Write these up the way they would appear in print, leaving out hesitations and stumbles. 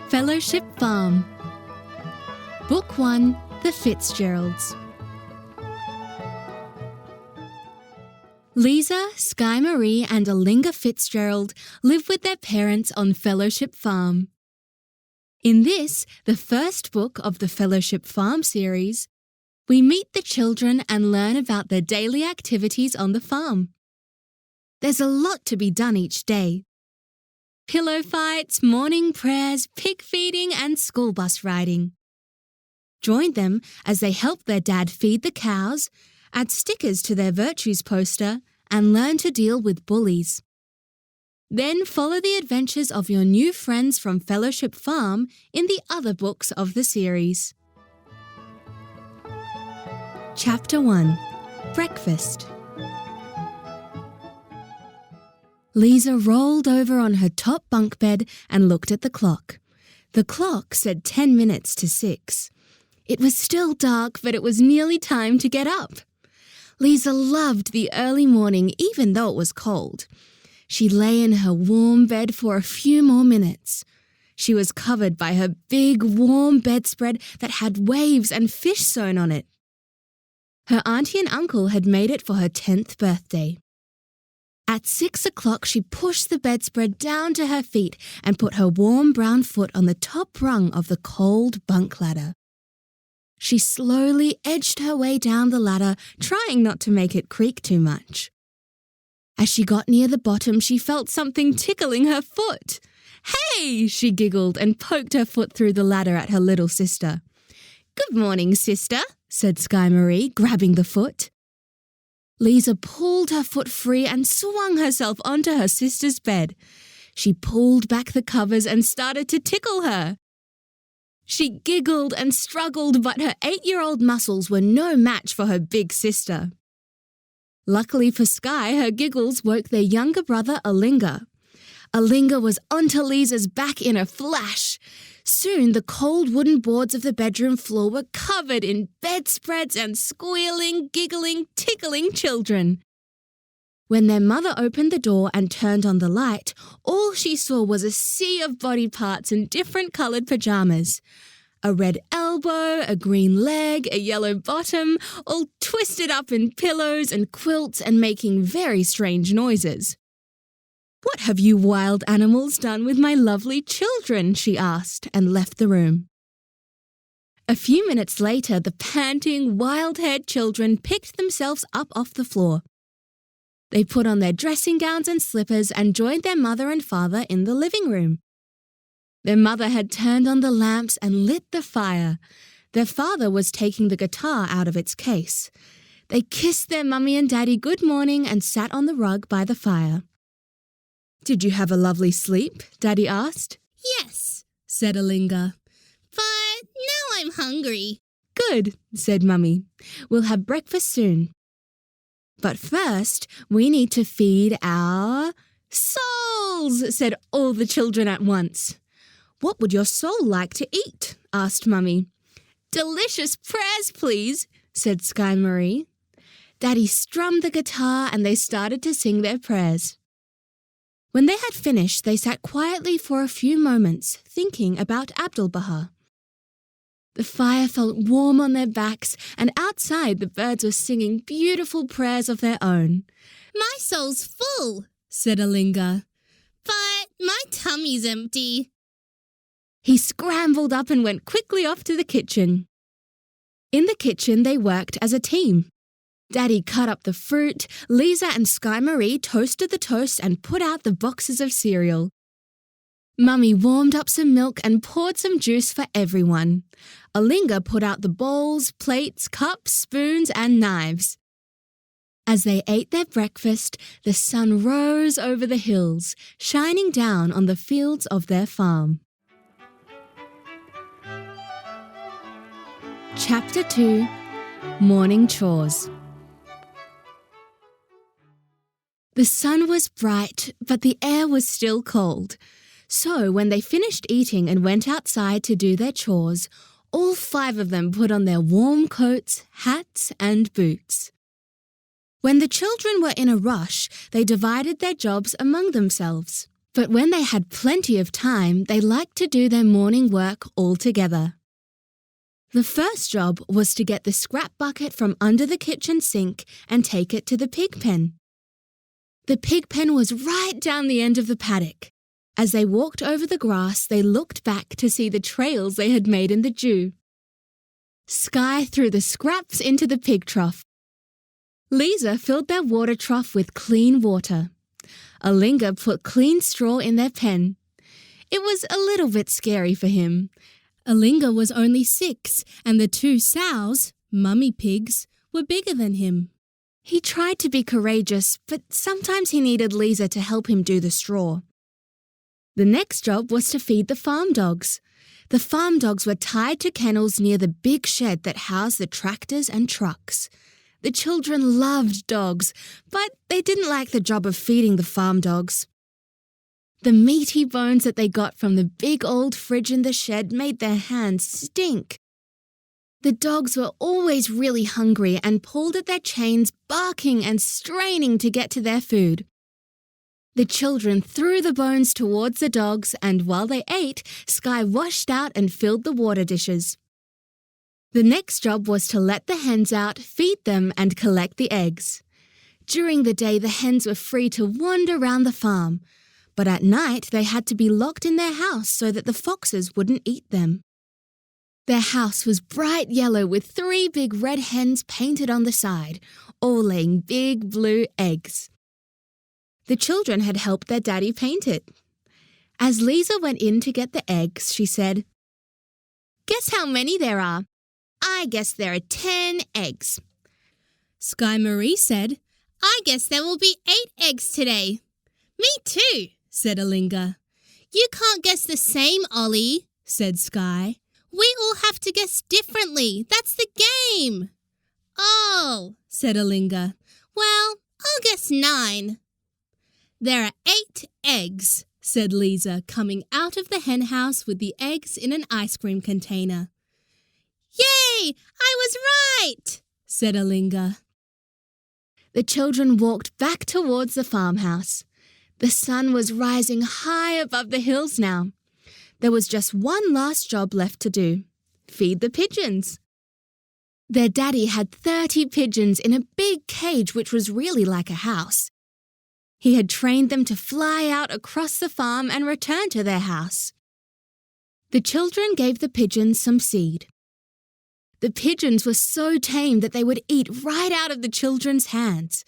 Fellowship Farm. Book 1, The Fitzgeralds. Leezah, Skye-Maree and Olingah Fitzgerald live with their parents on Fellowship Farm. In this, the first book of the Fellowship Farm series, we meet the children and learn about their daily activities on the farm. There's a lot to be done each day. Pillow fights, morning prayers, pig feeding and school bus riding. Join them as they help their dad feed the cows, add stickers to their virtues poster and learn to deal with bullies. Then follow the adventures of your new friends from Fellowship Farm in the other books of the series. Chapter 1. Breakfast. Leezah rolled over on her top bunk bed and looked at the clock. The clock said 10 minutes to 6. It was still dark, but it was nearly time to get up. Leezah loved the early morning even though it was cold. She lay in her warm bed for a few more minutes. She was covered by her big warm bedspread that had waves and fish sewn on it. Her auntie and uncle had made it for her 10th birthday. At 6 o'clock, she pushed the bedspread down to her feet and put her warm brown foot on the top rung of the cold bunk ladder. She slowly edged her way down the ladder, trying not to make it creak too much. As she got near the bottom, she felt something tickling her foot. "Hey!" she giggled and poked her foot through the ladder at her little sister. "Good morning, sister," said Skye-Maree, grabbing the foot. Leezah pulled her foot free and swung herself onto her sister's bed. She pulled back the covers and started to tickle her. She giggled and struggled, but her 8-year-old muscles were no match for her big sister. Luckily for Skye, her giggles woke their younger brother, Olingah. Olingah was onto Leezah's back in a flash. Soon, the cold wooden boards of the bedroom floor were covered in bedspreads and squealing, giggling, tickling children. When their mother opened the door and turned on the light, all she saw was a sea of body parts in different coloured pyjamas. A red elbow, a green leg, a yellow bottom, all twisted up in pillows and quilts and making very strange noises. "What have you wild animals done with my lovely children?" she asked and left the room. A few minutes later, the panting, wild-haired children picked themselves up off the floor. They put on their dressing gowns and slippers and joined their mother and father in the living room. Their mother had turned on the lamps and lit the fire. Their father was taking the guitar out of its case. They kissed their mummy and daddy good morning and sat on the rug by the fire. "Did you have a lovely sleep?" Daddy asked. "Yes," said Olingah. "But now I'm hungry." "Good," said Mummy. "We'll have breakfast soon. But first, we need to feed our souls," said all the children at once. "What would your soul like to eat?" asked Mummy. "Delicious prayers, please," said Skye-Maree. Daddy strummed the guitar and they started to sing their prayers. When they had finished, they sat quietly for a few moments, thinking about Baha'i. The fire felt warm on their backs, and outside the birds were singing beautiful prayers of their own. "My soul's full," said Olingah. "But my tummy's empty." He scrambled up and went quickly off to the kitchen. In the kitchen, they worked as a team. Daddy cut up the fruit, Leezah and Skye-Maree toasted the toast and put out the boxes of cereal. Mummy warmed up some milk and poured some juice for everyone. Olingah put out the bowls, plates, cups, spoons and knives. As they ate their breakfast, the sun rose over the hills, shining down on the fields of their farm. Chapter 2. Morning Chores. The sun was bright, but the air was still cold. So when they finished eating and went outside to do their chores, all 5 of them put on their warm coats, hats and boots. When the children were in a rush, they divided their jobs among themselves. But when they had plenty of time, they liked to do their morning work all together. The first job was to get the scrap bucket from under the kitchen sink and take it to the pig pen. The pig pen was right down the end of the paddock. As they walked over the grass, they looked back to see the trails they had made in the dew. Skye threw the scraps into the pig trough. Leezah filled their water trough with clean water. Olingah put clean straw in their pen. It was a little bit scary for him. Olingah was only 6, and the 2 sows, mummy pigs, were bigger than him. He tried to be courageous, but sometimes he needed Leezah to help him do the straw. The next job was to feed the farm dogs. The farm dogs were tied to kennels near the big shed that housed the tractors and trucks. The children loved dogs, but they didn't like the job of feeding the farm dogs. The meaty bones that they got from the big old fridge in the shed made their hands stink. The dogs were always really hungry and pulled at their chains, barking and straining to get to their food. The children threw the bones towards the dogs, and while they ate, Skye washed out and filled the water dishes. The next job was to let the hens out, feed them, and collect the eggs. During the day, the hens were free to wander around the farm, but at night they had to be locked in their house so that the foxes wouldn't eat them. Their house was bright yellow with 3 big red hens painted on the side, all laying big blue eggs. The children had helped their daddy paint it. As Leezah went in to get the eggs, she said, "Guess how many there are? I guess there are 10 eggs." Skye-Maree said, "I guess there will be 8 eggs today." "Me too," said Olingah. "You can't guess the same, Ollie," said Skye. "We all have to guess differently. That's the game." "Oh," said Olingah. "Well, I'll guess 9. "There are 8 eggs," said Leezah, coming out of the hen house with the eggs in an ice cream container. "Yay! I was right!" said Olingah. The children walked back towards the farmhouse. The sun was rising high above the hills now. There was just one last job left to do: feed the pigeons. Their daddy had 30 pigeons in a big cage which was really like a house. He had trained them to fly out across the farm and return to their house. The children gave the pigeons some seed. The pigeons were so tame that they would eat right out of the children's hands.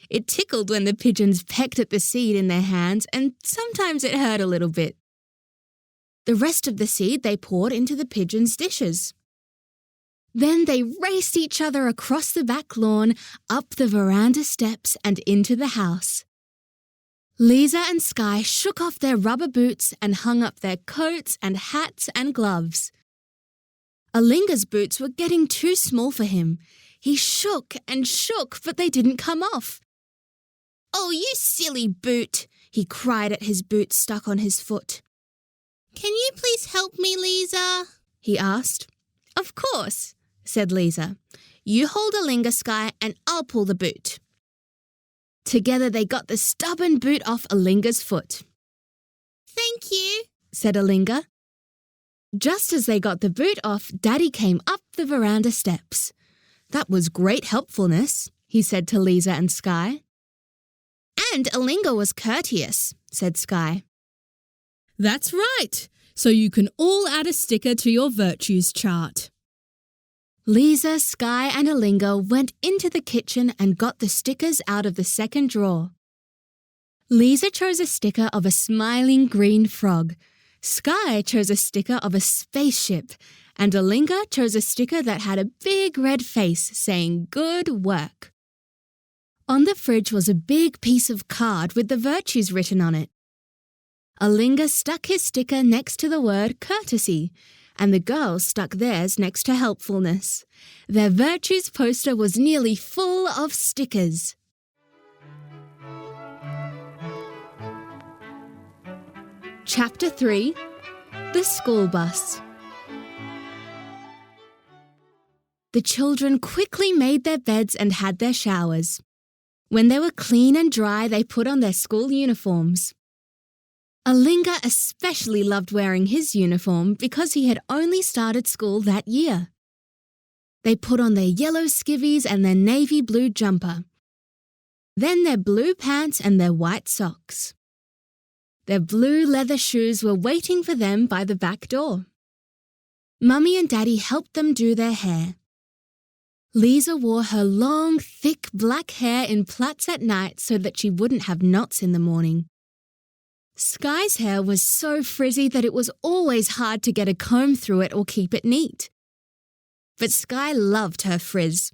It tickled when the pigeons pecked at the seed in their hands, and sometimes it hurt a little bit. The rest of the seed they poured into the pigeons' dishes. Then they raced each other across the back lawn, up the veranda steps, and into the house. Leezah and Skye shook off their rubber boots and hung up their coats and hats and gloves. Olingah's boots were getting too small for him. He shook and shook, but they didn't come off. "Oh, you silly boot," he cried at his boot stuck on his foot. "Can you please help me, Leezah?" he asked. "Of course," said Leezah. "You hold Olingah, Skye, and I'll pull the boot." Together they got the stubborn boot off Olingah's foot. "Thank you," said Olingah. Just as they got the boot off, Daddy came up the veranda steps. "That was great helpfulness," he said to Leezah and Skye. "And Olingah was courteous," said Skye. "That's right. So you can all add a sticker to your virtues chart." Leezah, Skye and Olingah went into the kitchen and got the stickers out of the second drawer. Leezah chose a sticker of a smiling green frog. Skye chose a sticker of a spaceship, and Olingah chose a sticker that had a big red face saying "Good work." On the fridge was a big piece of card with the virtues written on it. Olingah stuck his sticker next to the word courtesy, and the girls stuck theirs next to helpfulness. Their virtues poster was nearly full of stickers. Chapter 3: The School Bus. The children quickly made their beds and had their showers. When they were clean and dry, they put on their school uniforms. Olingah especially loved wearing his uniform because he had only started school that year. They put on their yellow skivvies and their navy blue jumper, then their blue pants and their white socks. Their blue leather shoes were waiting for them by the back door. Mummy and Daddy helped them do their hair. Leezah wore her long, thick black hair in plaits at night so that she wouldn't have knots in the morning. Skye's hair was so frizzy that it was always hard to get a comb through it or keep it neat. But Skye loved her frizz.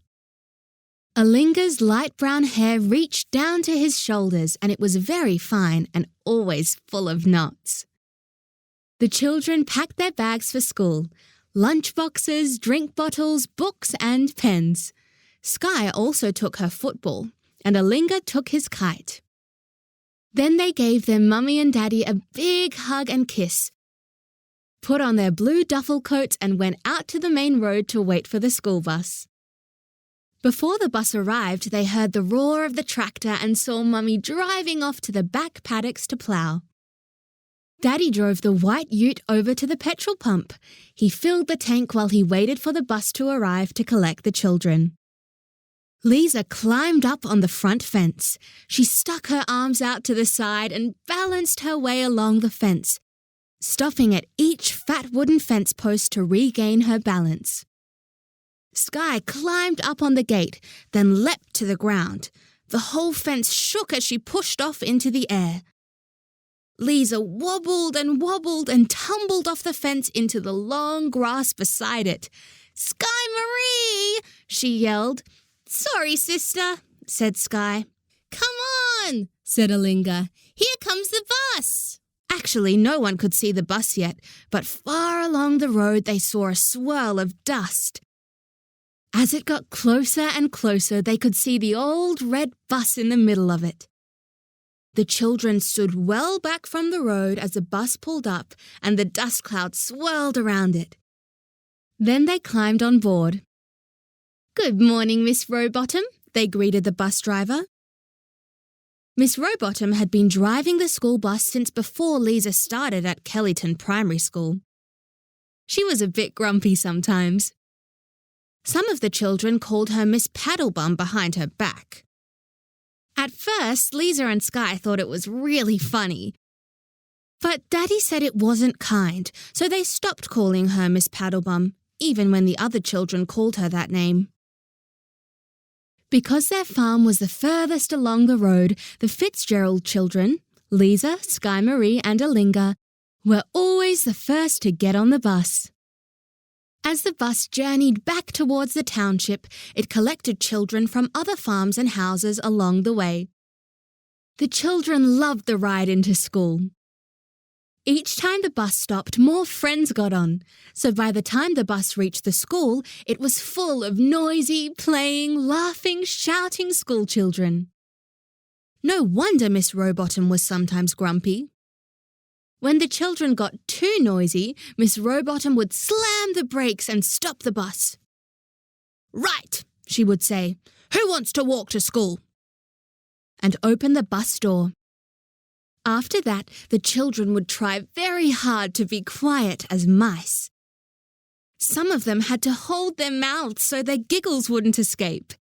Olingah's light brown hair reached down to his shoulders and it was very fine and always full of knots. The children packed their bags for school, lunch boxes, drink bottles, books and pens. Skye also took her football and Olingah took his kite. Then they gave their mummy and daddy a big hug and kiss, put on their blue duffel coats and went out to the main road to wait for the school bus. Before the bus arrived, they heard the roar of the tractor and saw Mummy driving off to the back paddocks to plough. Daddy drove the white ute over to the petrol pump. He filled the tank while he waited for the bus to arrive to collect the children. Leezah climbed up on the front fence. She stuck her arms out to the side and balanced her way along the fence, stopping at each fat wooden fence post to regain her balance. Skye climbed up on the gate, then leapt to the ground. The whole fence shook as she pushed off into the air. Leezah wobbled and tumbled off the fence into the long grass beside it. "Skye-Maree!" she yelled. "Sorry, sister," said Skye. "Come on," said Olingah. "Here comes the bus." Actually, no one could see the bus yet, but far along the road they saw a swirl of dust. As it got closer and closer, they could see the old red bus in the middle of it. The children stood well back from the road as the bus pulled up and the dust cloud swirled around it. Then they climbed on board. "Good morning, Miss Rowbottom," they greeted the bus driver. Miss Rowbottom had been driving the school bus since before Leezah started at Kellyton Primary School. She was a bit grumpy sometimes. Some of the children called her Miss Paddlebum behind her back. At first, Leezah and Skye thought it was really funny. But Daddy said it wasn't kind, so they stopped calling her Miss Paddlebum, even when the other children called her that name. Because their farm was the furthest along the road, the Fitzgerald children, Leezah, Skye-Maree and Olingah, were always the first to get on the bus. As the bus journeyed back towards the township, it collected children from other farms and houses along the way. The children loved the ride into school. Each time the bus stopped, more friends got on, so by the time the bus reached the school, it was full of noisy, playing, laughing, shouting schoolchildren. No wonder Miss Rowbottom was sometimes grumpy. When the children got too noisy, Miss Rowbottom would slam the brakes and stop the bus. "Right," she would say, "who wants to walk to school?" and open the bus door. After that, the children would try very hard to be quiet as mice. Some of them had to hold their mouths so their giggles wouldn't escape.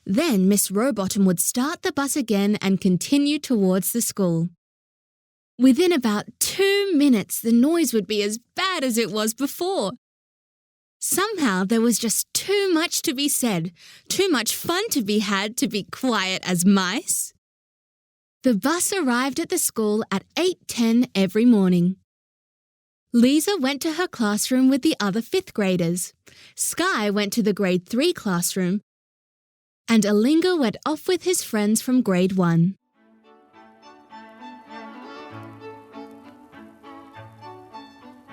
Then Miss Rowbottom would start the bus again and continue towards the school. Within about 2 minutes, the noise would be as bad as it was before. Somehow there was just too much to be said, too much fun to be had to be quiet as mice. The bus arrived at the school at 8:10 every morning. Leezah went to her classroom with the other 5th graders. Skye went to the grade 3 classroom, and Olingah went off with his friends from grade 1.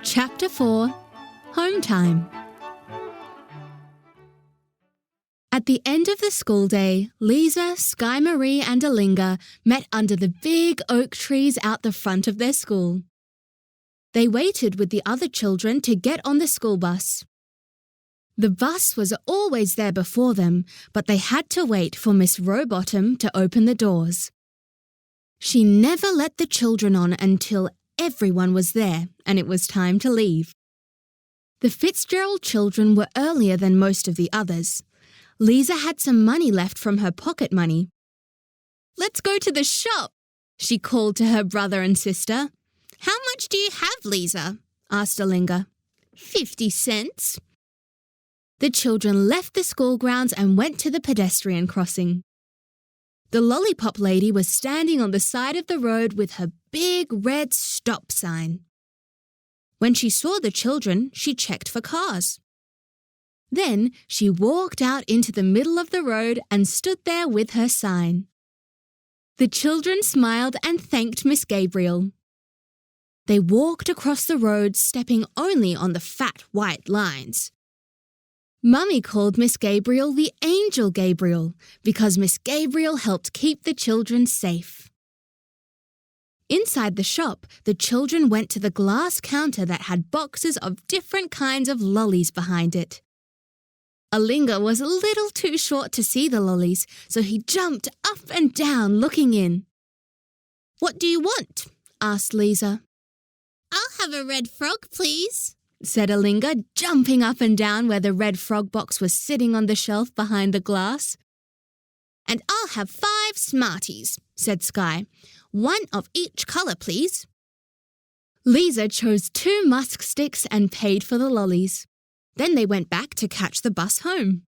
Chapter 4, Home Time. At the end of the school day, Leezah, Skye-Maree and Olingah met under the big oak trees out the front of their school. They waited with the other children to get on the school bus. The bus was always there before them, but they had to wait for Miss Rowbottom to open the doors. She never let the children on until everyone was there and it was time to leave. The Fitzgerald children were earlier than most of the others. Leezah had some money left from her pocket money. "Let's go to the shop," she called to her brother and sister. "How much do you have, Leezah?" asked Olingah. 50 cents. The children left the school grounds and went to the pedestrian crossing. The lollipop lady was standing on the side of the road with her big red stop sign. When she saw the children, she checked for cars. Then she walked out into the middle of the road and stood there with her sign. The children smiled and thanked Miss Gabriel. They walked across the road, stepping only on the fat white lines. Mummy called Miss Gabriel the Angel Gabriel because Miss Gabriel helped keep the children safe. Inside the shop, the children went to the glass counter that had boxes of different kinds of lollies behind it. Olingah was a little too short to see the lollies, so he jumped up and down looking in. "What do you want?" asked Leezah. "I'll have a red frog, please," said Olingah, jumping up and down where the red frog box was sitting on the shelf behind the glass. "And I'll have 5 Smarties," said Skye. "1 of each colour, please." Leezah chose 2 musk sticks and paid for the lollies. Then they went back to catch the bus home.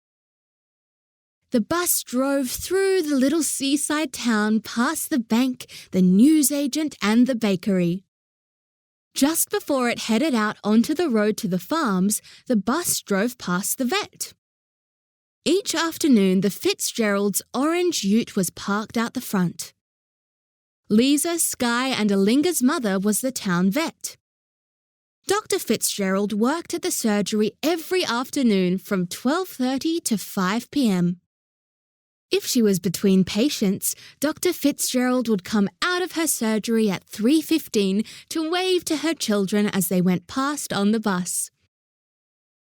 The bus drove through the little seaside town past the bank, the newsagent and the bakery. Just before it headed out onto the road to the farms, the bus drove past the vet. Each afternoon, the Fitzgeralds' orange ute was parked out the front. Leezah, Skye and Olingah's mother was the town vet. Dr. Fitzgerald worked at the surgery every afternoon from 12:30 to 5 p.m. If she was between patients, Dr. Fitzgerald would come out of her surgery at 3:15 to wave to her children as they went past on the bus.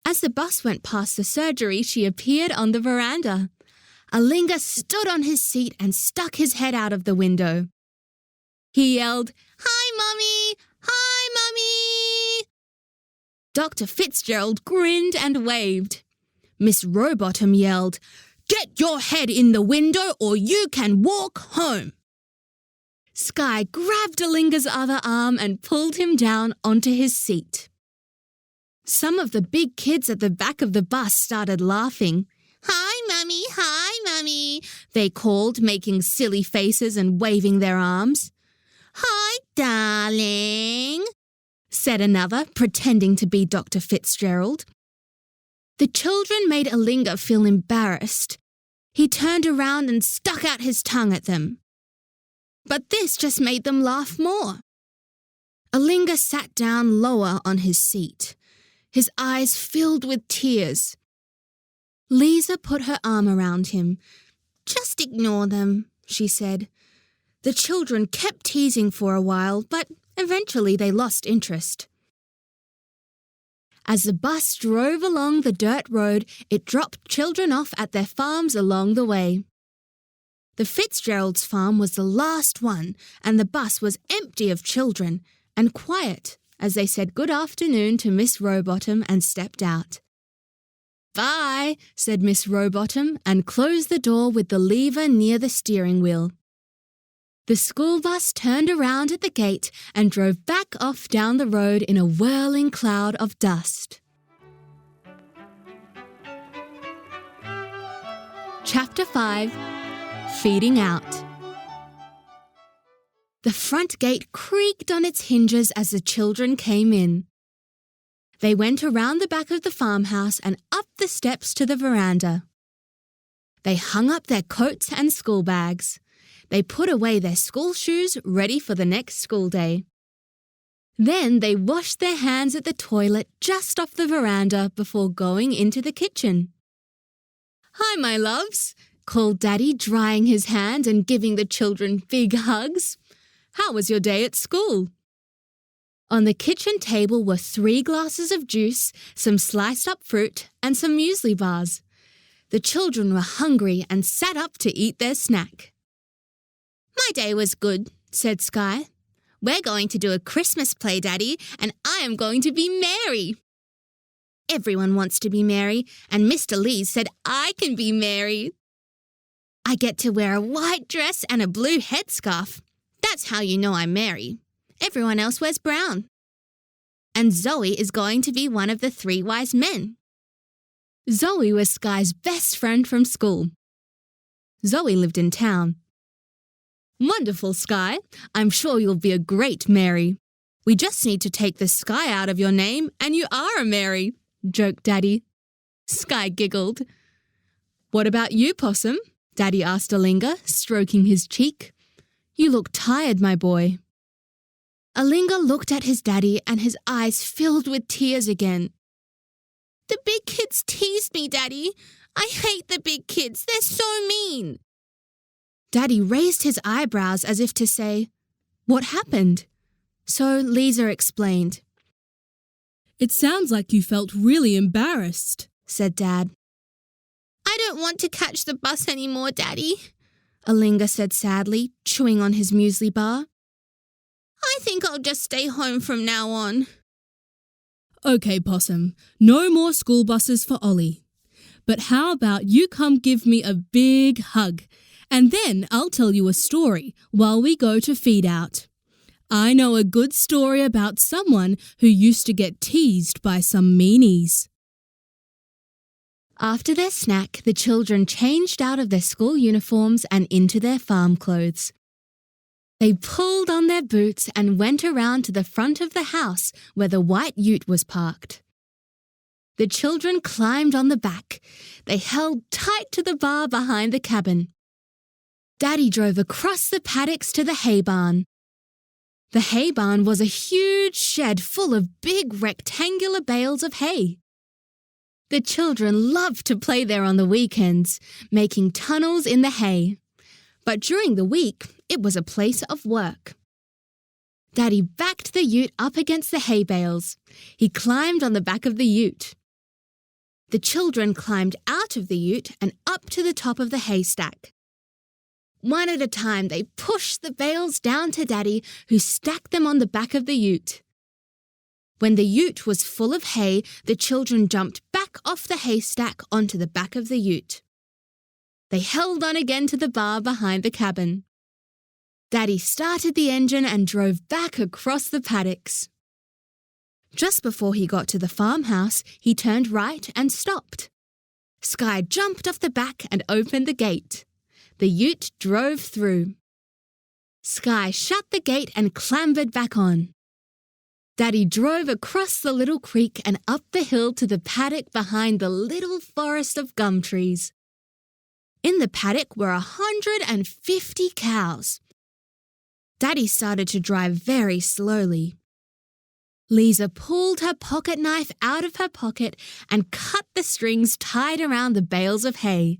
As the bus went past the surgery, she appeared on the veranda. Olingah stood on his seat and stuck his head out of the window. He yelled, "Hi, Mummy! Hi, Mummy!" Dr. Fitzgerald grinned and waved. Miss Rowbottom yelled, "Get your head in the window or you can walk home." Skye grabbed Olingah's other arm and pulled him down onto his seat. Some of the big kids at the back of the bus started laughing. "Hi, Mummy, hi, Mummy," they called, making silly faces and waving their arms. "Hi, darling," said another, pretending to be Dr. Fitzgerald. The children made Olingah feel embarrassed. He turned around and stuck out his tongue at them. But this just made them laugh more. Olingah sat down lower on his seat. His eyes filled with tears. Leezah put her arm around him. "Just ignore them," she said. The children kept teasing for a while, but eventually they lost interest. As the bus drove along the dirt road, it dropped children off at their farms along the way. The Fitzgeralds' farm was the last one, and the bus was empty of children and quiet as they said good afternoon to Miss Rowbottom and stepped out. "Bye," said Miss Rowbottom and closed the door with the lever near the steering wheel. The school bus turned around at the gate and drove back off down the road in a whirling cloud of dust. Chapter 5. Feeding Out. The front gate creaked on its hinges as the children came in. They went around the back of the farmhouse and up the steps to the veranda. They hung up their coats and school bags. They put away their school shoes ready for the next school day. Then they washed their hands at the toilet just off the veranda before going into the kitchen. "Hi, my loves," called Daddy, drying his hands and giving the children big hugs. "How was your day at school?" On the kitchen table were 3 glasses of juice, some sliced up fruit, and some muesli bars. The children were hungry and sat up to eat their snack. "My day was good," said Skye. "We're going to do a Christmas play, Daddy, and I am going to be Mary." "Everyone wants to be Mary, and Mr. Leezah said I can be Mary. I get to wear a white dress and a blue headscarf. That's how you know I'm Mary. Everyone else wears brown. And Zoe is going to be one of the 3 wise men." Zoe was Skye's best friend from school. Zoe lived in town. "Wonderful, Skye. I'm sure you'll be a great Mary. We just need to take the Skye out of your name and you are a Mary," joked Daddy. Skye giggled. "What about you, Possum?" Daddy asked Olingah, stroking his cheek. "You look tired, my boy." Olingah looked at his daddy and his eyes filled with tears again. "The big kids teased me, Daddy. I hate the big kids. They're so mean." Daddy raised his eyebrows as if to say, "What happened?" So Leezah explained. "It sounds like you felt really embarrassed," said Dad. "I don't want to catch the bus anymore, Daddy," Olingah said sadly, chewing on his muesli bar. "I think I'll just stay home from now on." "Okay, Possum, no more school buses for Ollie. But how about you come give me a big hug, and then I'll tell you a story while we go to feed out. I know a good story about someone who used to get teased by some meanies." After their snack, the children changed out of their school uniforms and into their farm clothes. They pulled on their boots and went around to the front of the house where the white ute was parked. The children climbed on the back. They held tight to the bar behind the cabin. Daddy drove across the paddocks to the hay barn. The hay barn was a huge shed full of big rectangular bales of hay. The children loved to play there on the weekends, making tunnels in the hay. But during the week, it was a place of work. Daddy backed the ute up against the hay bales. He climbed on the back of the ute. The children climbed out of the ute and up to the top of the haystack. One at a time, they pushed the bales down to Daddy, who stacked them on the back of the ute. When the ute was full of hay, the children jumped back off the haystack onto the back of the ute. They held on again to the bar behind the cabin. Daddy started the engine and drove back across the paddocks. Just before he got to the farmhouse, he turned right and stopped. Skye jumped off the back and opened the gate. The ute drove through. Skye shut the gate and clambered back on. Daddy drove across the little creek and up the hill to the paddock behind the little forest of gum trees. In the paddock were 150 cows. Daddy started to drive very slowly. Leezah pulled her pocket knife out of her pocket and cut the strings tied around the bales of hay.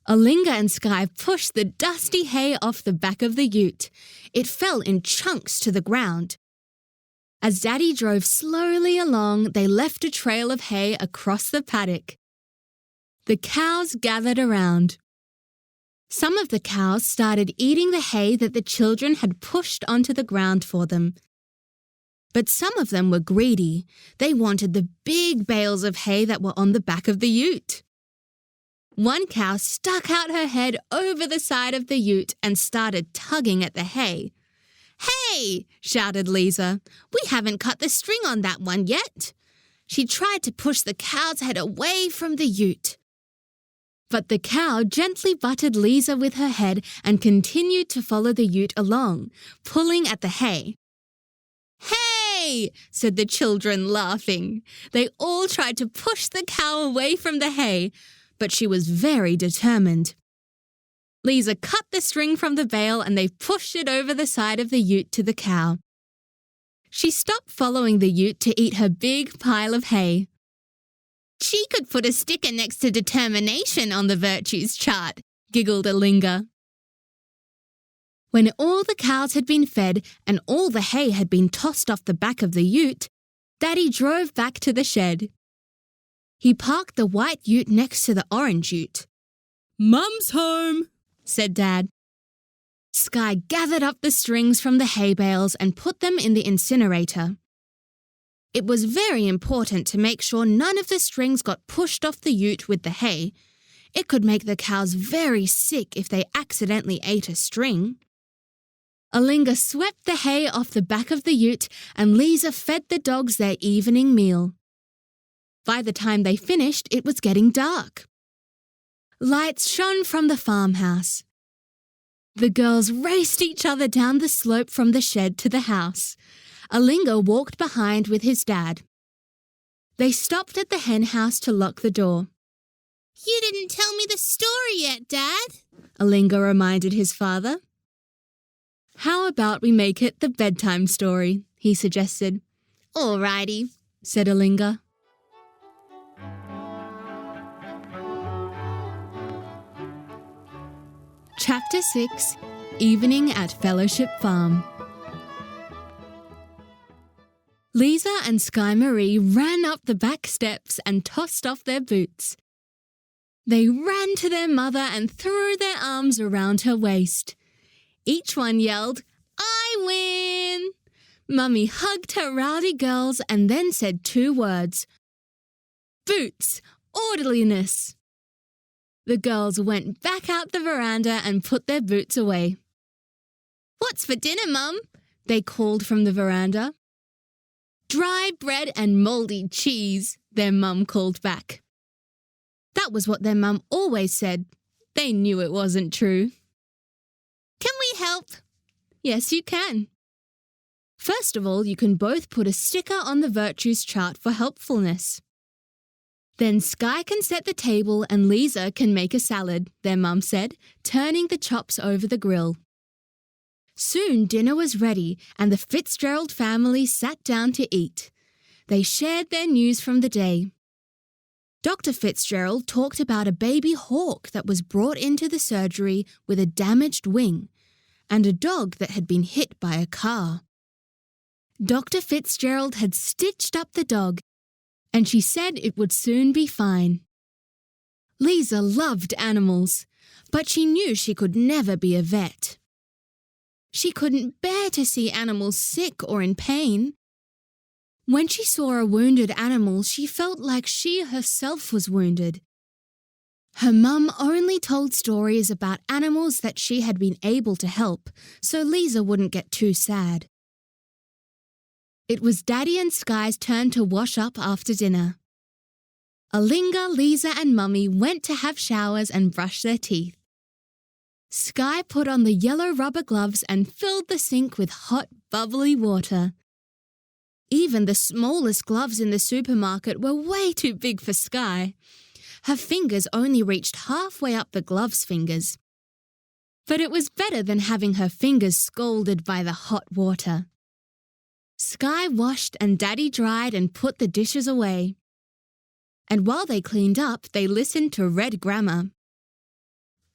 Olingah and Skye pushed the dusty hay off the back of the ute. It fell in chunks to the ground. As Daddy drove slowly along, they left a trail of hay across the paddock. The cows gathered around. Some of the cows started eating the hay that the children had pushed onto the ground for them. But some of them were greedy. They wanted the big bales of hay that were on the back of the ute. One cow stuck out her head over the side of the ute and started tugging at the hay. "Hey!" shouted Leezah. "We haven't cut the string on that one yet." She tried to push the cow's head away from the ute. But the cow gently butted Leezah with her head and continued to follow the ute along, pulling at the hay. "Hey!" said the children, laughing. They all tried to push the cow away from the hay, but she was very determined. Leezah cut the string from the bale and they pushed it over the side of the ute to the cow. She stopped following the ute to eat her big pile of hay. "She could put a sticker next to determination on the virtues chart," giggled Olingah. When all the cows had been fed and all the hay had been tossed off the back of the ute, Daddy drove back to the shed. He parked the white ute next to the orange ute. "Mum's home," said Dad. Skye gathered up the strings from the hay bales and put them in the incinerator. It was very important to make sure none of the strings got pushed off the ute with the hay. It could make the cows very sick if they accidentally ate a string. Olingah swept the hay off the back of the ute and Leezah fed the dogs their evening meal. By the time they finished, it was getting dark. Lights shone from the farmhouse. The girls raced each other down the slope from the shed to the house. Olingah walked behind with his dad. They stopped at the hen house to lock the door. You didn't tell me the story yet, Dad, Olingah reminded his father. How about we make it the bedtime story, he suggested. All righty, said Olingah. Chapter 6, Evening at Fellowship Farm. Leezah and Skye-Maree ran up the back steps and tossed off their boots. They ran to their mother and threw their arms around her waist. Each one yelled, "I win!" Mummy hugged her rowdy girls and then said 2 words. Boots, orderliness. The girls went back out the veranda and put their boots away. What's for dinner, Mum? They called from the veranda. Dry bread and mouldy cheese, their mum called back. That was what their mum always said. They knew it wasn't true. Can we help? Yes, you can. First of all, you can both put a sticker on the virtues chart for helpfulness. Then Skye can set the table and Leezah can make a salad, their mum said, turning the chops over the grill. Soon dinner was ready and the Fitzgerald family sat down to eat. They shared their news from the day. Dr. Fitzgerald talked about a baby hawk that was brought into the surgery with a damaged wing and a dog that had been hit by a car. Dr. Fitzgerald had stitched up the dog and she said it would soon be fine. Leezah loved animals, but she knew she could never be a vet. She couldn't bear to see animals sick or in pain. When she saw a wounded animal, she felt like she herself was wounded. Her mum only told stories about animals that she had been able to help, so Leezah wouldn't get too sad. It was Daddy and Skye's turn to wash up after dinner. Olingah, Leezah and Mummy went to have showers and brush their teeth. Skye put on the yellow rubber gloves and filled the sink with hot, bubbly water. Even the smallest gloves in the supermarket were way too big for Skye. Her fingers only reached halfway up the gloves' fingers. But it was better than having her fingers scalded by the hot water. Skye washed and Daddy dried and put the dishes away. And while they cleaned up, they listened to Red Grammar.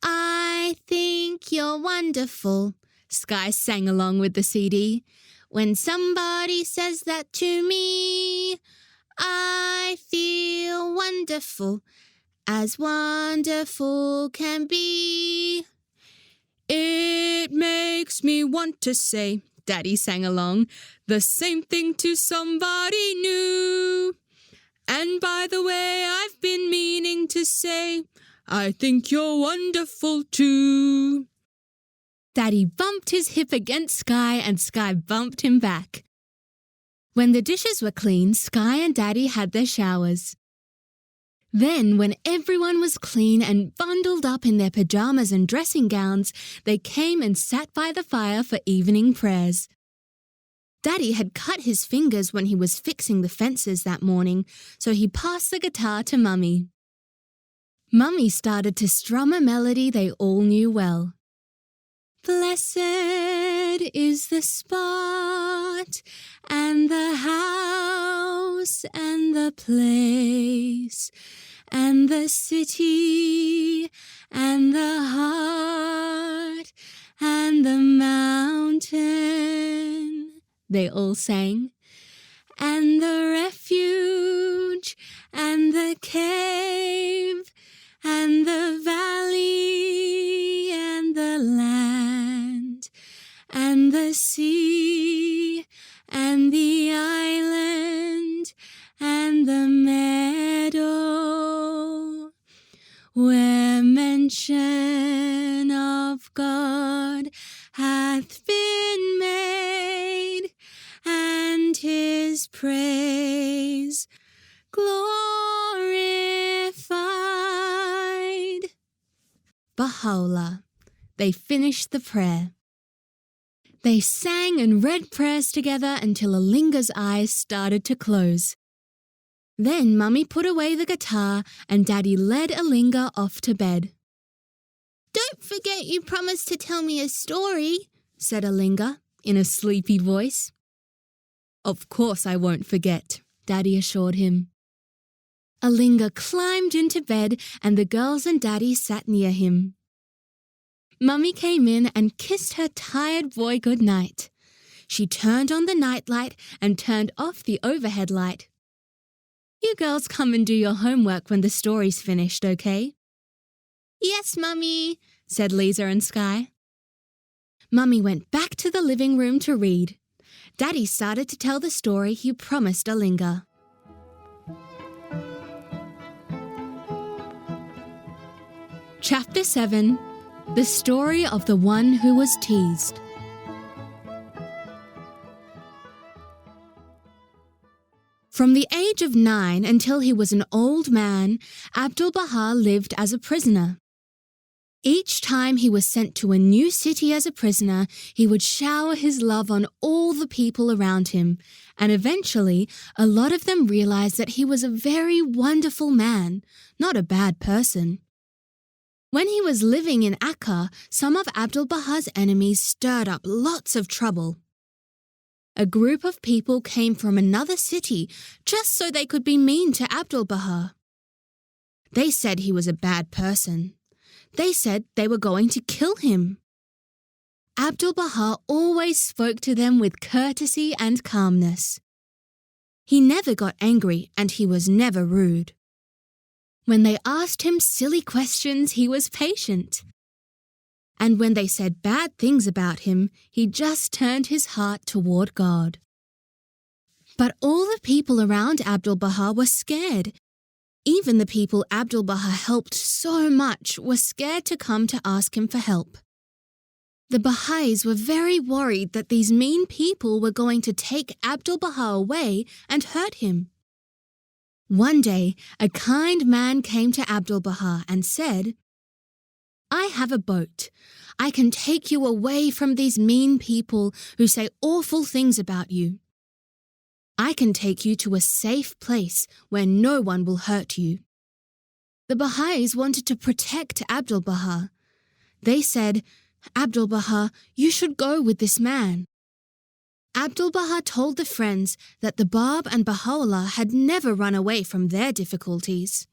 I think you're wonderful, Skye sang along with the CD. When somebody says that to me, I feel wonderful, as wonderful can be. It makes me want to say, Daddy sang along, the same thing to somebody new. And by the way, I've been meaning to say, I think you're wonderful too. Daddy bumped his hip against Skye and Skye bumped him back. When the dishes were clean, Skye and Daddy had their showers. Then, when everyone was clean and bundled up in their pajamas and dressing gowns, they came and sat by the fire for evening prayers. Daddy had cut his fingers when he was fixing the fences that morning, so he passed the guitar to Mummy. Mummy started to strum a melody they all knew well. Blessed is the spot and the house and the place and the city and the heart and the mountain, they all sang, and the refuge and the cave and the valley and the land. and the meadow, where mention of God hath been made, and his praise glorified. Baha'u'llah. They finished the prayer. They sang and read prayers together until Olingah's eyes started to close. Then Mummy put away the guitar and Daddy led Olingah off to bed. "Don't forget you promised to tell me a story," said Olingah in a sleepy voice. "Of course I won't forget," Daddy assured him. Olingah climbed into bed and the girls and Daddy sat near him. Mummy came in and kissed her tired boy goodnight. She turned on the nightlight and turned off the overhead light. "You girls come and do your homework when the story's finished, okay?" "Yes, Mummy," said Leezah and Skye. Mummy went back to the living room to read. Daddy started to tell the story he promised Olingah. Chapter 7. The Story of the One Who Was Teased. From the age of 9 until he was an old man, Abdu'l-Baha lived as a prisoner. Each time he was sent to a new city as a prisoner, he would shower his love on all the people around him, and eventually a lot of them realized that he was a very wonderful man, not a bad person. When he was living in Akka, some of Abdu'l-Baha's enemies stirred up lots of trouble. A group of people came from another city just so they could be mean to Abdu'l-Baha. They said he was a bad person. They said they were going to kill him. Abdu'l-Baha always spoke to them with courtesy and calmness. He never got angry and he was never rude. When they asked him silly questions, he was patient. And when they said bad things about him, he just turned his heart toward God. But all the people around Abdu'l-Baha were scared. Even the people Abdu'l-Baha helped so much were scared to come to ask him for help. The Baha'is were very worried that these mean people were going to take Abdu'l-Baha away and hurt him. One day, a kind man came to Abdu'l-Baha and said, "I have a boat. I can take you away from these mean people who say awful things about you. I can take you to a safe place where no one will hurt you." The Baha'is wanted to protect Abdu'l-Baha. They said, "Abdu'l-Baha, you should go with this man." Abdu'l-Baha told the friends that the Bab and Baha'u'llah had never run away from their difficulties.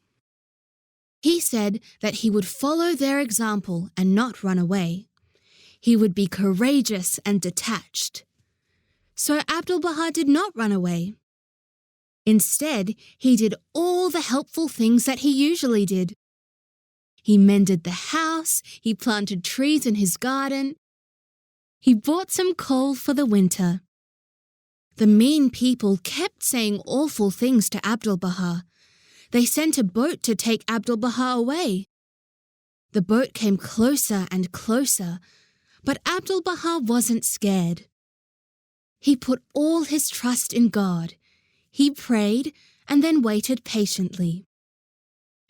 He said that he would follow their example and not run away. He would be courageous and detached. So Abdu'l-Baha did not run away. Instead, he did all the helpful things that he usually did. He mended the house, he planted trees in his garden. He bought some coal for the winter. The mean people kept saying awful things to Abdu'l-Baha. They sent a boat to take Abdu'l-Baha away. The boat came closer and closer, but Abdu'l-Baha wasn't scared. He put all his trust in God. He prayed and then waited patiently.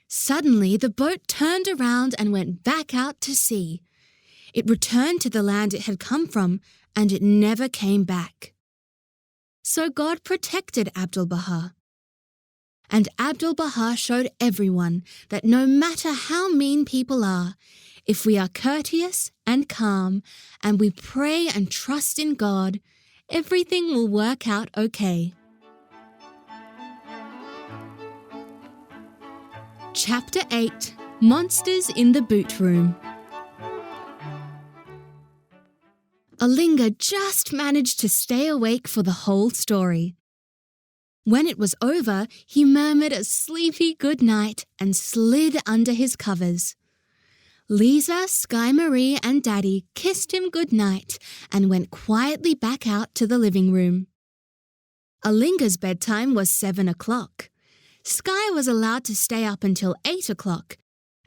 Suddenly, the boat turned around and went back out to sea. It returned to the land it had come from, and it never came back. So God protected Abdu'l-Baha. And Abdu'l-Baha showed everyone that no matter how mean people are, if we are courteous and calm and we pray and trust in God, everything will work out okay. Chapter 8. Monsters in the Boot Room. Olingah just managed to stay awake for the whole story. When it was over, he murmured a sleepy good night and slid under his covers. Leezah, Skye-Maree and Daddy kissed him good night and went quietly back out to the living room. Olingah's bedtime was 7 o'clock. Skye was allowed to stay up until 8 o'clock,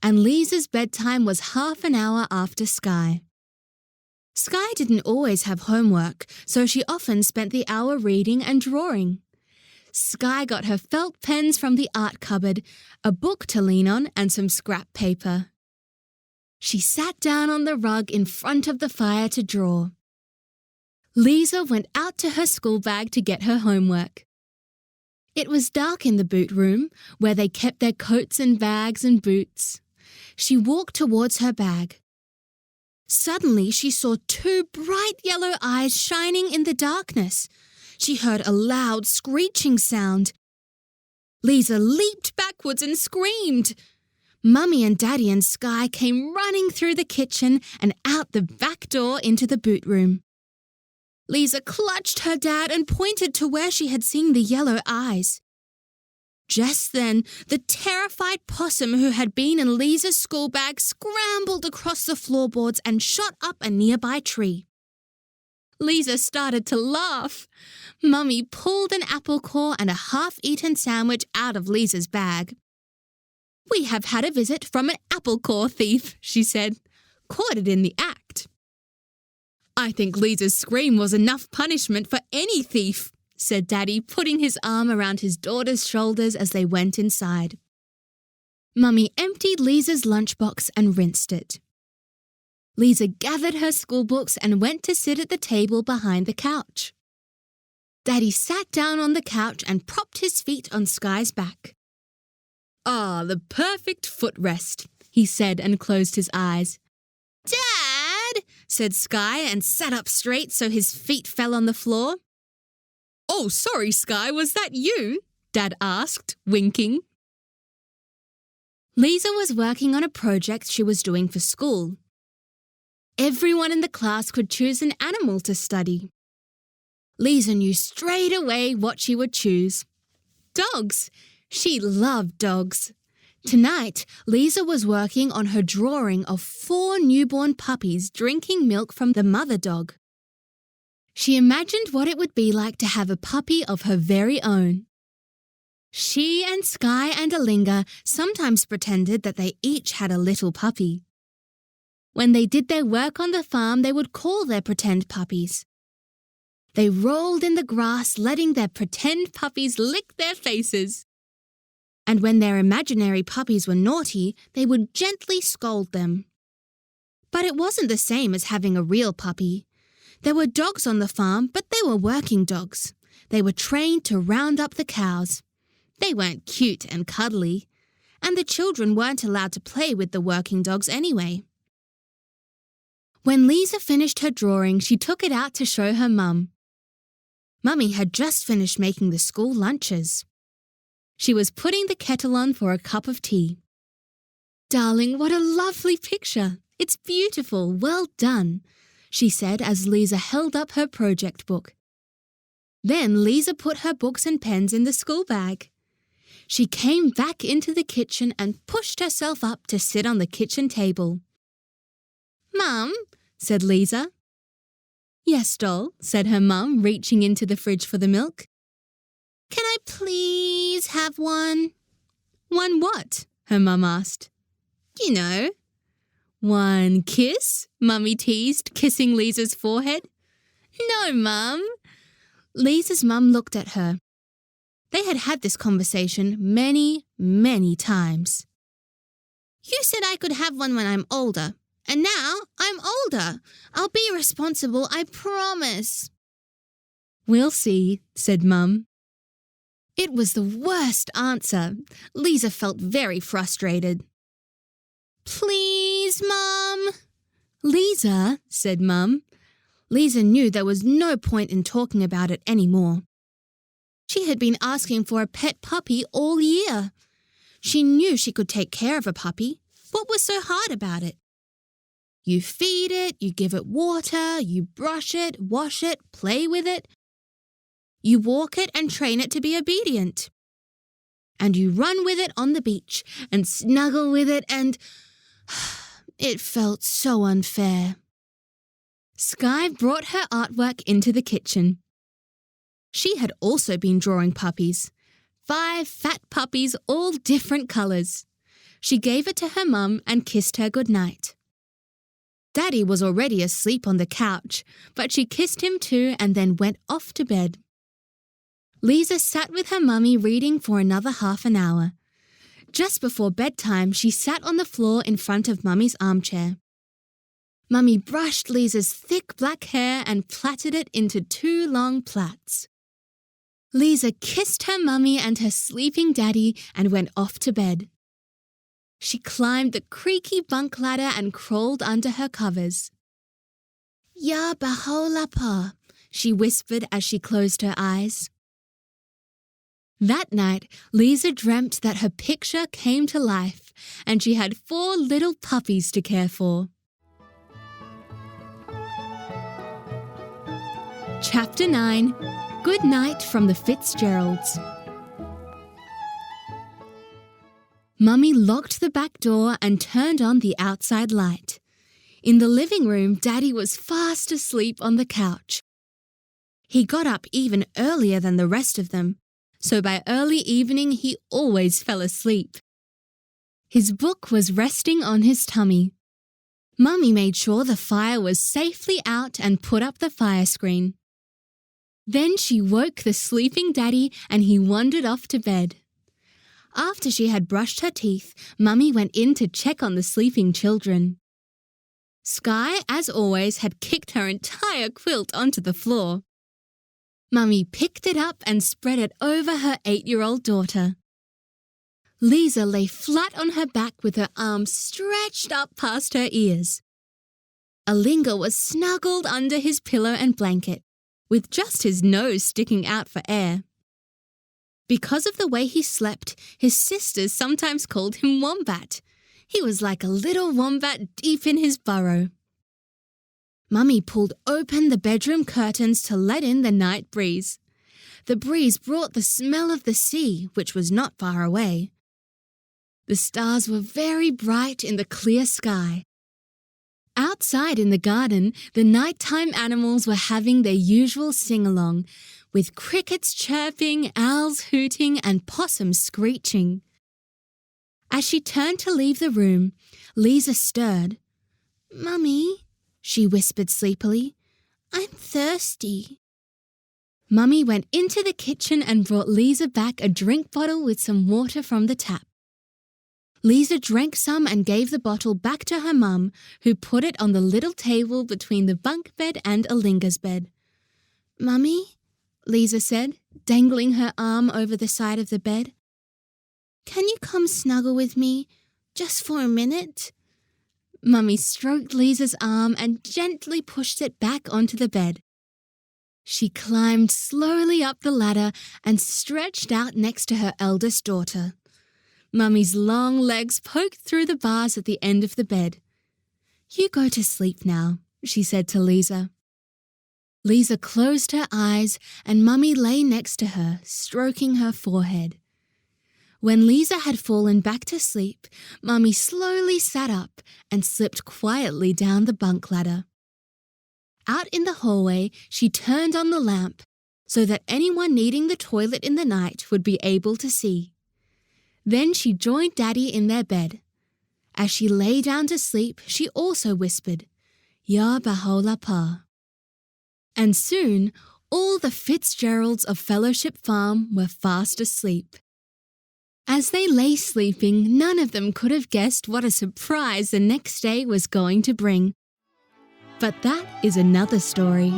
and Leezah's bedtime was half an hour after Skye. Skye didn't always have homework, so she often spent the hour reading and drawing. Skye got her felt pens from the art cupboard, a book to lean on, and some scrap paper. She sat down on the rug in front of the fire to draw. Leezah went out to her school bag to get her homework. It was dark in the boot room, where they kept their coats and bags and boots. She walked towards her bag. Suddenly, she saw 2 bright yellow eyes shining in the darkness. She heard a loud screeching sound. Leezah leaped backwards and screamed. Mummy and Daddy and Skye came running through the kitchen and out the back door into the boot room. Leezah clutched her dad and pointed to where she had seen the yellow eyes. Just then, the terrified possum who had been in Leezah's school bag scrambled across the floorboards and shot up a nearby tree. Leezah started to laugh. Mummy pulled an apple core and a half-eaten sandwich out of Leezah's bag. "We have had a visit from an apple core thief," she said. "Caught it in the act." "I think Leezah's scream was enough punishment for any thief," said Daddy, putting his arm around his daughter's shoulders as they went inside. Mummy emptied Leezah's lunchbox and rinsed it. Leezah gathered her schoolbooks and went to sit at the table behind the couch. Daddy sat down on the couch and propped his feet on Skye's back. "Ah, the perfect footrest," he said and closed his eyes. "Dad," said Skye and sat up straight so his feet fell on the floor. "Oh, sorry, Skye, was that you?" Dad asked, winking. Leezah was working on a project she was doing for school. Everyone in the class could choose an animal to study. Leezah knew straight away what she would choose. Dogs. She loved dogs. Tonight, Leezah was working on her drawing of 4 newborn puppies drinking milk from the mother dog. She imagined what it would be like to have a puppy of her very own. She and Skye and Olingah sometimes pretended that they each had a little puppy. When they did their work on the farm, they would call their pretend puppies. They rolled in the grass, letting their pretend puppies lick their faces. And when their imaginary puppies were naughty, they would gently scold them. But it wasn't the same as having a real puppy. There were dogs on the farm, but they were working dogs. They were trained to round up the cows. They weren't cute and cuddly, and the children weren't allowed to play with the working dogs anyway. When Leezah finished her drawing, she took it out to show her mum. Mummy had just finished making the school lunches. She was putting the kettle on for a cup of tea. "Darling, what a lovely picture. It's beautiful. Well done," she said as Leezah held up her project book. Then Leezah put her books and pens in the school bag. She came back into the kitchen and pushed herself up to sit on the kitchen table. "Mum," said Leezah. "Yes, doll," said her mum, reaching into the fridge for the milk. "Can I please have one?" "One what?" her mum asked. "You know." "One kiss?" Mummy teased, kissing Leezah's forehead. "No, Mum." Leezah's mum looked at her. They had had this conversation many, many times. "You said I could have one when I'm older. And now I'm older. I'll be responsible, I promise." "We'll see," said Mum. It was the worst answer. Leezah felt very frustrated. "Please, Mum." "Leezah," said Mum. Leezah knew there was no point in talking about it anymore. She had been asking for a pet puppy all year. She knew she could take care of a puppy. What was so hard about it? You feed it, you give it water, you brush it, wash it, play with it. You walk it and train it to be obedient. And you run with it on the beach and snuggle with it and... It felt so unfair. Skye brought her artwork into the kitchen. She had also been drawing puppies. 5 fat puppies, all different colours. She gave it to her mum and kissed her goodnight. Daddy was already asleep on the couch, but she kissed him too and then went off to bed. Leezah sat with her mummy reading for another half an hour. Just before bedtime, she sat on the floor in front of Mummy's armchair. Mummy brushed Leezah's thick black hair and plaited it into 2 long plaits. Leezah kissed her mummy and her sleeping daddy and went off to bed. She climbed the creaky bunk ladder and crawled under her covers. Ya Baholapa, she whispered as she closed her eyes. That night, Leezah dreamt that her picture came to life and she had 4 little puppies to care for. Chapter 9, Goodnight from the Fitzgeralds. Mummy locked the back door and turned on the outside light. In the living room, Daddy was fast asleep on the couch. He got up even earlier than the rest of them, so by early evening he always fell asleep. His book was resting on his tummy. Mummy made sure the fire was safely out and put up the fire screen. Then she woke the sleeping Daddy and he wandered off to bed. After she had brushed her teeth, Mummy went in to check on the sleeping children. Skye, as always, had kicked her entire quilt onto the floor. Mummy picked it up and spread it over her 8-year-old daughter. Leezah lay flat on her back with her arms stretched up past her ears. Olingah was snuggled under his pillow and blanket, with just his nose sticking out for air. Because of the way he slept, his sisters sometimes called him Wombat. He was like a little wombat deep in his burrow. Mummy pulled open the bedroom curtains to let in the night breeze. The breeze brought the smell of the sea, which was not far away. The stars were very bright in the clear sky. Outside in the garden, the nighttime animals were having their usual sing-along, with crickets chirping, owls hooting, and possums screeching. As she turned to leave the room, Leezah stirred. "Mummy," she whispered sleepily, "I'm thirsty." Mummy went into the kitchen and brought Leezah back a drink bottle with some water from the tap. Leezah drank some and gave the bottle back to her mum, who put it on the little table between the bunk bed and Olingah's bed. "Mummy," Leezah said, dangling her arm over the side of the bed, "can you come snuggle with me, just for a minute?" Mummy stroked Leezah's arm and gently pushed it back onto the bed. She climbed slowly up the ladder and stretched out next to her eldest daughter. Mummy's long legs poked through the bars at the end of the bed. "You go to sleep now," she said to Leezah. Leezah closed her eyes and Mummy lay next to her, stroking her forehead. When Leezah had fallen back to sleep, Mummy slowly sat up and slipped quietly down the bunk ladder. Out in the hallway, she turned on the lamp so that anyone needing the toilet in the night would be able to see. Then she joined Daddy in their bed. As she lay down to sleep, she also whispered, "Ya Baholapa." And soon, all the Fitzgeralds of Fellowship Farm were fast asleep. As they lay sleeping, none of them could have guessed what a surprise the next day was going to bring. But that is another story.